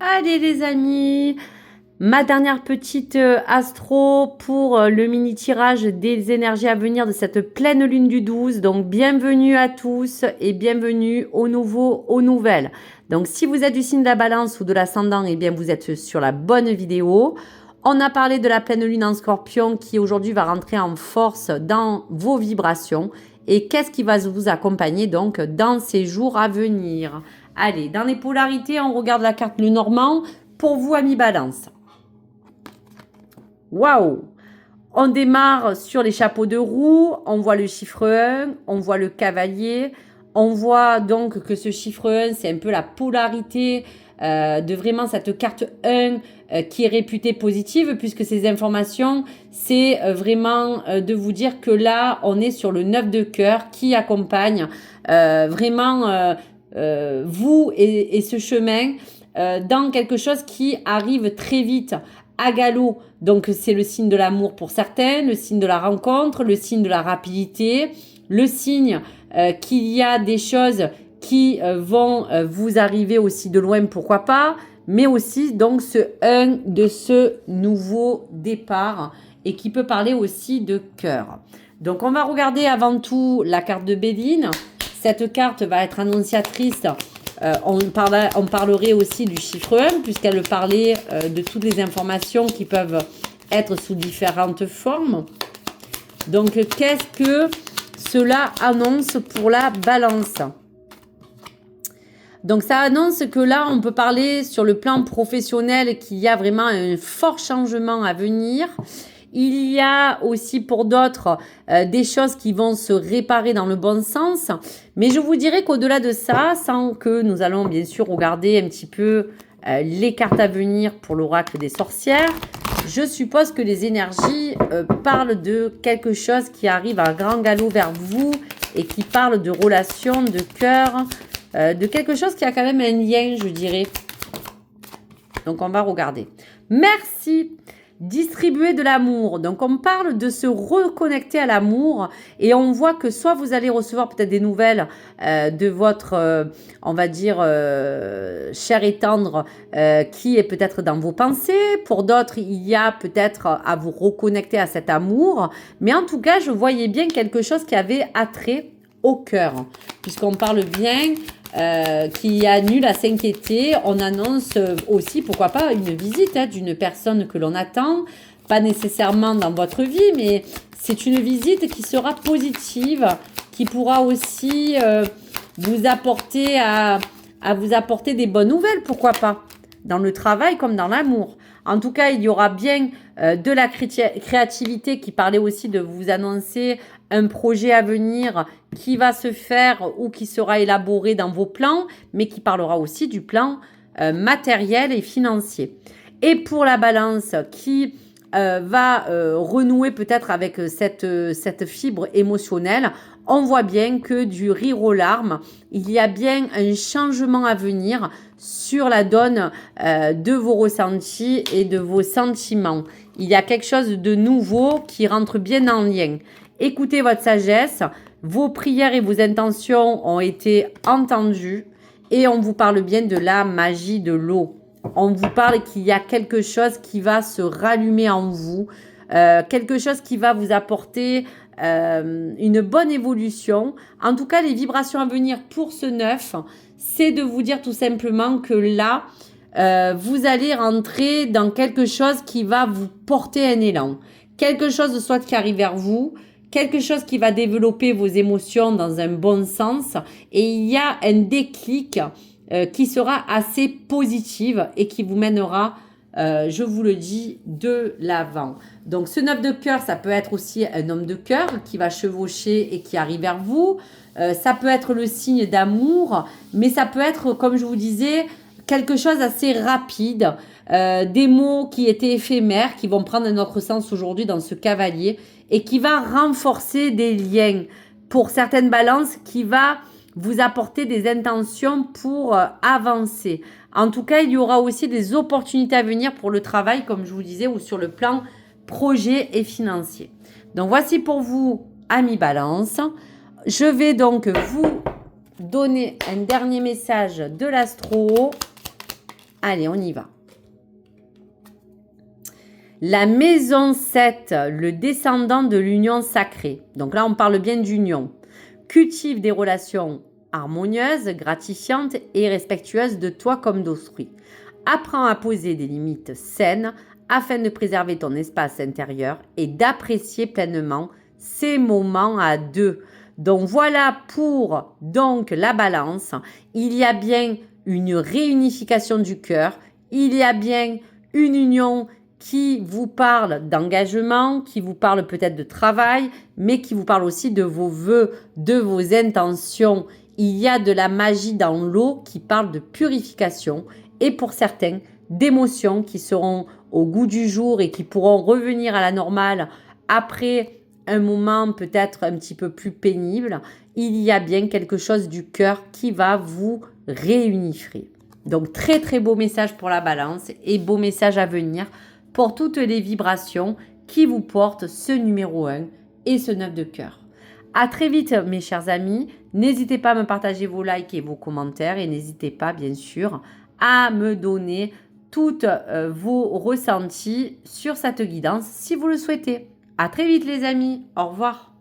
Allez les amis, ma dernière petite astro pour le mini tirage des énergies à venir de cette pleine lune du 12. Donc bienvenue à tous et bienvenue aux nouveaux, aux nouvelles. Donc si vous êtes du signe de la balance ou de l'ascendant, eh bien vous êtes sur la bonne vidéo. On a parlé de la pleine lune en scorpion qui aujourd'hui va rentrer en force dans vos vibrations. Et qu'est-ce qui va vous accompagner donc dans ces jours à venir? Allez, dans les polarités, on regarde la carte Lenormand pour vous, amis balance. Waouh! On démarre sur les chapeaux de roue, on voit le chiffre 1, on voit le cavalier, on voit donc que ce chiffre 1, c'est un peu la polarité de vraiment cette carte 1 qui est réputée positive, puisque ces informations, c'est vraiment de vous dire que là, on est sur le 9 de cœur qui accompagne vraiment vous et ce chemin dans quelque chose qui arrive très vite à galop. Donc c'est le signe de l'amour pour certains, le signe de la rencontre, le signe de la rapidité, le signe qu'il y a des choses qui vont vous arriver aussi de loin, pourquoi pas, mais aussi donc ce 1 de ce nouveau départ et qui peut parler aussi de cœur. Donc on va regarder avant tout la carte de Béline. Cette carte va être annonciatrice. On parlerait aussi du chiffre 1, puisqu'elle parlait de toutes les informations qui peuvent être sous différentes formes. Donc, qu'est-ce que cela annonce pour la balance? Donc, ça annonce que là, on peut parler sur le plan professionnel qu'il y a vraiment un fort changement à venir. Il y a aussi pour d'autres des choses qui vont se réparer dans le bon sens. Mais je vous dirais qu'au-delà de ça, sans que nous allons bien sûr regarder un petit peu les cartes à venir pour l'oracle des sorcières, je suppose que les énergies parlent de quelque chose qui arrive à grand galop vers vous et qui parle de relations, de cœur, de quelque chose qui a quand même un lien, je dirais. Donc on va regarder. Merci. Distribuer de l'amour. Donc, on parle de se reconnecter à l'amour et on voit que soit vous allez recevoir peut-être des nouvelles de votre, on va dire, cher et tendre qui est peut-être dans vos pensées. Pour d'autres, il y a peut-être à vous reconnecter à cet amour. Mais en tout cas, je voyais bien quelque chose qui avait attrait au cœur. Puisqu'on parle bien qui y a nul à s'inquiéter. On annonce aussi, pourquoi pas, une visite d'une personne que l'on attend, pas nécessairement dans votre vie, mais c'est une visite qui sera positive, qui pourra aussi vous apporter à vous apporter des bonnes nouvelles, pourquoi pas, dans le travail comme dans l'amour. En tout cas, il y aura bien de la créativité qui parlait aussi de vous annoncer un projet à venir qui va se faire ou qui sera élaboré dans vos plans, mais qui parlera aussi du plan matériel et financier. Et pour la balance qui va renouer peut-être avec cette fibre émotionnelle, on voit bien que du rire aux larmes, il y a bien un changement à venir sur la donne de vos ressentis et de vos sentiments. Il y a quelque chose de nouveau qui rentre bien en lien. Écoutez votre sagesse, vos prières et vos intentions ont été entendues et on vous parle bien de la magie de l'eau. On vous parle qu'il y a quelque chose qui va se rallumer en vous, quelque chose qui va vous apporter une bonne évolution. En tout cas, les vibrations à venir pour ce 9, c'est de vous dire tout simplement que là, vous allez rentrer dans quelque chose qui va vous porter un élan. Quelque chose soit qui arrive vers vous, quelque chose qui va développer vos émotions dans un bon sens. Et il y a un déclic qui sera assez positive et qui vous mènera, je vous le dis, de l'avant. Donc ce 9 de cœur, ça peut être aussi un homme de cœur qui va chevaucher et qui arrive vers vous. Ça peut être le signe d'amour, mais ça peut être, comme je vous disais, quelque chose assez rapide, des mots qui étaient éphémères, qui vont prendre un autre sens aujourd'hui dans ce cavalier et qui va renforcer des liens pour certaines balances, qui va vous apporter des intentions pour avancer. En tout cas, il y aura aussi des opportunités à venir pour le travail, comme je vous disais, ou sur le plan projet et financier. Donc, voici pour vous, amis balance. Je vais donc vous donner un dernier message de l'astro. Allez, on y va. La maison 7, le descendant de l'union sacrée. Donc là, on parle bien d'union. Cultive des relations harmonieuses, gratifiantes et respectueuses de toi comme d'autrui. Apprends à poser des limites saines afin de préserver ton espace intérieur et d'apprécier pleinement ces moments à deux. Donc voilà pour donc la balance. Il y a bien une réunification du cœur. Il y a bien une union qui vous parle d'engagement, qui vous parle peut-être de travail, mais qui vous parle aussi de vos vœux, de vos intentions. Il y a de la magie dans l'eau qui parle de purification et pour certains, d'émotions qui seront au goût du jour et qui pourront revenir à la normale après un moment peut-être un petit peu plus pénible. Il y a bien quelque chose du cœur qui va vous réunifier. Donc très très beau message pour la balance et beau message à venir pour toutes les vibrations qui vous portent ce numéro 1 et ce 9 de cœur. À très vite mes chers amis, n'hésitez pas à me partager vos likes et vos commentaires et n'hésitez pas bien sûr à me donner toutes vos ressentis sur cette guidance si vous le souhaitez. À très vite les amis, au revoir.